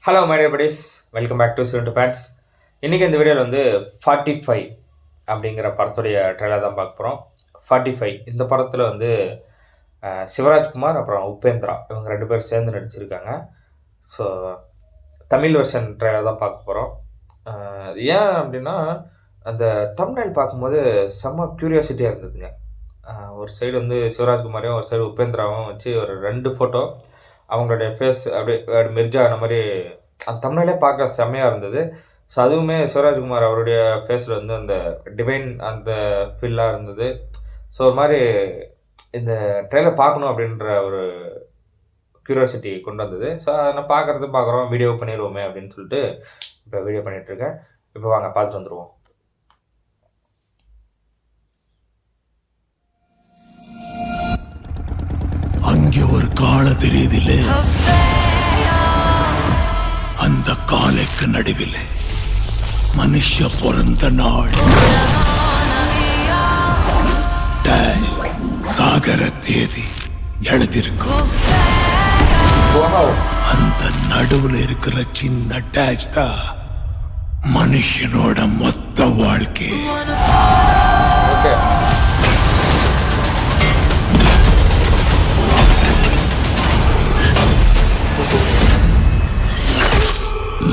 Hello my dear buddies, welcome back to Sivan to fans. இன்றைக்கி இந்த வீடியோவில் வந்து 45 அப்படிங்கிற படத்துடைய ட்ரெய்லர் தான் பார்க்க போகிறோம். 45 இந்த படத்தில் வந்து சிவராஜ்குமார் அப்புறம் உபேந்திரா இவங்க 2 பேர் சேர்ந்து நடிச்சிருக்காங்க. ஸோ தமிழ் வெர்ஷன் ட்ரெய்லர் தான் பார்க்க போகிறோம். ஏன் அப்படின்னா அந்த தம்ப்நெயில் பார்க்கும்போது செம்ம க்யூரியாசிட்டியாக இருந்ததுங்க. ஒரு சைடு வந்து சிவராஜ்குமாரையும் ஒரு சைடு உபேந்திராவும் வச்சு ஒரு 2 ஃபோட்டோ அவங்களுடைய ஃபேஸ் அப்படியே மிர்ஜா அந்த மாதிரி அந்த தம்ப்நெயிலே பார்க்க செம்மையாக இருந்தது. ஸோ அதுவுமே சிவராஜ்குமார் அவருடைய ஃபேஸில் வந்து அந்த டிவைன் அந்த ஃபீல்லாக இருந்தது. ஸோ ஒரு மாதிரி இந்த ட்ரெயிலர் பார்க்கணும் அப்படின்ற ஒரு க்யூரியாசிட்டி கொண்டு வந்தது. ஸோ அதை நான் பார்க்குறோம், வீடியோ பண்ணிடுவோமே அப்படின்னு சொல்லிட்டு இப்போ வீடியோ பண்ணிகிட்ருக்கேன். இப்போ வாங்க பார்த்துட்டு வந்துடுவோம். அங்கே ஒரு கால தெரியுதில்லை, அந்த காலைக்கு நடுவில் மனுஷ பிறந்த நாள் சாகர தேதி எழுதிருக்கும். அந்த நடுவுல இருக்கிற சின்ன டேச் தான் மனுஷனோட மொத்த வாழ்க்கை.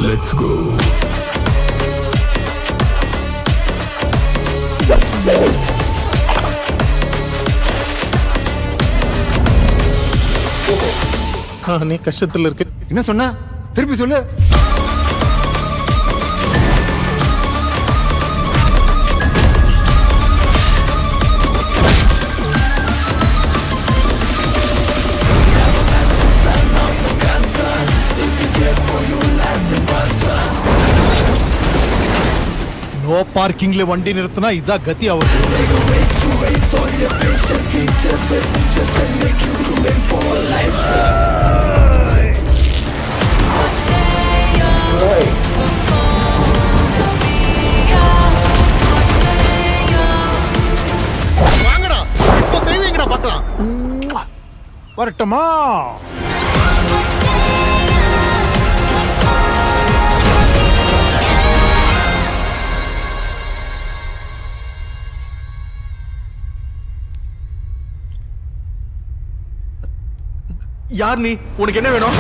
Let's go. நீ கஷ்டத்துல இருக்கு. என்ன சொன்ன? திருப்பி சொல்லு. நோ பார்க்கிங்ல வண்டி நிறுத்தினா இதான் கதி ஆகுது. வாங்கடா, இப்போ தெய்வீங்கடா பார்க்கலாம். வரட்டுமா? யார் நீ? உனக்கு என்ன வேணும்?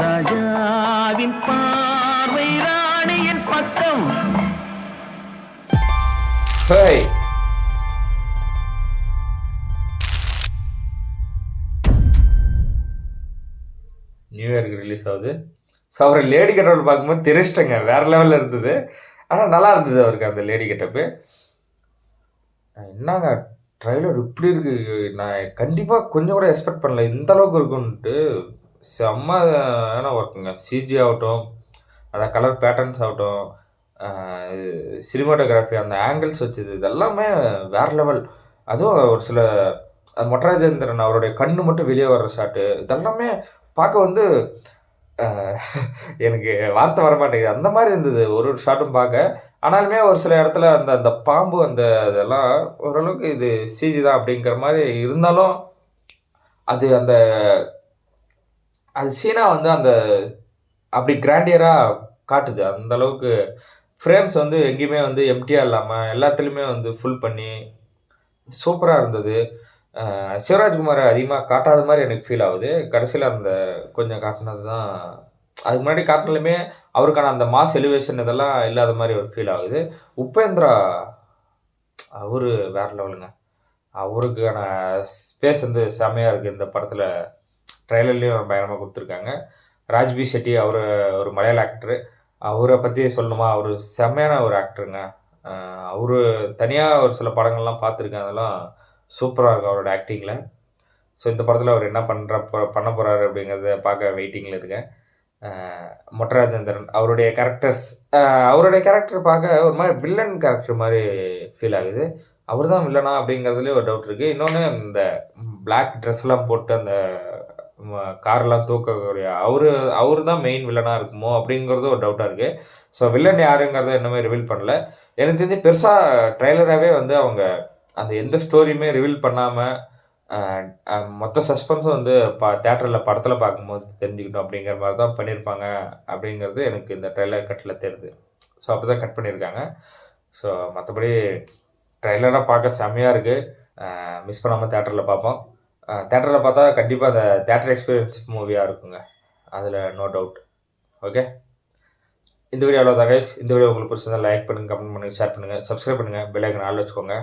ராஜாவின் பார்வை ராணியின் பக்கம். நியூ இயர்க்கு ரிலீஸ் ஆகுது. ஸோ அவரை லேடி கெட்டப்பில் பார்க்கும்போது தெரிச்சிட்டங்க, வேறு லெவலில் இருந்தது. ஆனால் நல்லா இருந்தது அவருக்கு அந்த லேடி கெட்டப்பு. என்னங்க ட்ரைலர் இப்படி இருக்குது, நான் கண்டிப்பாக கொஞ்சம் கூட எக்ஸ்பெக்ட் பண்ணல இந்த அளவுக்கு இருக்குன்ட்டு. செம்ம ஒர்க்குங்க. சிஜி ஆகட்டும், அந்த கலர் பேட்டர்ன்ஸ் ஆகட்டும், சினிமாட்டோகிராஃபி, அந்த ஆங்கிள்ஸ் வச்சது, இதெல்லாமே வேறு லெவல். அதுவும் ஒரு சில மொட்டராஜேந்திரன் அவருடைய கண்ணு மட்டும் வெளியே வர்ற ஷாட்டு, இதெல்லாமே பார்க்க வந்து எனக்கு வார்த்தை வரமாட்டேங்குது. அந்த மாதிரி இருந்தது ஒரு ஒரு ஷாட்டும் பார்க்க. ஆனாலுமே ஒரு சில இடத்துல அந்த அந்த பாம்பு அந்த இதெல்லாம் ஓரளவுக்கு இது சிஜி தான் அப்படிங்கிற மாதிரி இருந்தாலும் அது அந்த அது சீனாக வந்து அந்த அப்படி கிராண்டியராக காட்டுது. அந்தளவுக்கு ஃப்ரேம்ஸ் வந்து எங்கேயுமே வந்து எம்டியாக இல்லாமல் எல்லாத்துலேயுமே வந்து ஃபுல் பண்ணி சூப்பராக இருந்தது. சிவராஜ்குமாரை அதிகமாக காட்டாத மாதிரி எனக்கு ஃபீல் ஆகுது. கடைசியில் அந்த கொஞ்சம் காட்டினது தான், அதுக்கு முன்னாடி காட்டினாலுமே அவருக்கான அந்த மாஸ் எலிவேஷன் இதெல்லாம் இல்லாத மாதிரி ஒரு ஃபீல் ஆகுது. உபேந்திரா அவர் வேறு லெவலுங்க. அவருக்கான ஸ்பேஸ் வந்து செம்மையாக இருக்குது இந்த படத்தில். ட்ரெய்லர்லேயும் பயங்கரமாக கொடுத்துருக்காங்க. ராஜ்பி ஷெட்டி அவர் ஒரு மலையாள ஆக்டரு. அவரை பற்றி சொல்லணுமா, அவர் செம்மையான ஒரு ஆக்டருங்க. அவர் தனியாக ஒரு சில படங்கள்லாம் பார்த்துருக்கேன், அதெல்லாம் சூப்பராக இருக்கும் அவரோட ஆக்டிங்கில். ஸோ இந்த படத்தில் அவர் என்ன பண்ண போகிறாரு அப்படிங்கிறத பார்க்க வெயிட்டிங்கில் இருக்கேன். மொட்டராஜேந்திரன் அவருடைய கேரக்டர் பார்க்க ஒரு மாதிரி வில்லன் கேரக்டர் மாதிரி ஃபீல் ஆகுது. அவர் தான் வில்லனா அப்படிங்கிறதுலேயே ஒரு டவுட் இருக்குது. இன்னொன்று இந்த பிளாக் ட்ரெஸ்லாம் போட்டு அந்த கார்லாம் தூக்கக்கூடிய அவரு தான் மெயின் வில்லனாக இருக்குமோ அப்படிங்கிறது ஒரு டவுட்டாக இருக்குது. ஸோ வில்லன் யாருங்கிறத இன்னுமே ரிவீல் பண்ணல. எனக்கு தெரிஞ்சு பெருசாக ட்ரெய்லராகவே வந்து அவங்க அந்த எந்த ஸ்டோரியுமே ரிவீல் பண்ணாமல் மொத்த சஸ்பென்ஸும் வந்து தியேட்டரில் படத்தில் பார்க்கும்போது தெரிஞ்சுக்கிட்டோம் அப்படிங்கிற மாதிரி தான் பண்ணியிருப்பாங்க அப்படிங்கிறது எனக்கு இந்த ட்ரெய்லர் கட்டில் தெரியுது. ஸோ அப்படி தான் கட் பண்ணியிருக்காங்க. ஸோ மற்றபடி ட்ரெய்லராக பார்க்க செம்மையாக இருக்குது. மிஸ் பண்ணாமல் தியேட்டரில் பார்ப்போம். தியேட்டரில் பார்த்தா கண்டிப்பாக அந்த தியேட்டர் எக்ஸ்பீரியன்ஸ் மூவியாக இருக்குங்க. அதில் நோ டவுட். ஓகே, இந்த வீடியோ அவ்வளோதான் கைஸ். இந்த வீடியோ உங்களுக்கு பிடிச்சிருந்தா லைக் பண்ணுங்கள், கமெண்ட் பண்ணுங்கள், ஷேர் பண்ணுங்கள், சப்ஸ்கிரைப் பண்ணுங்கள், பெல் ஐக்கான் ஆல் வச்சுக்கோங்க.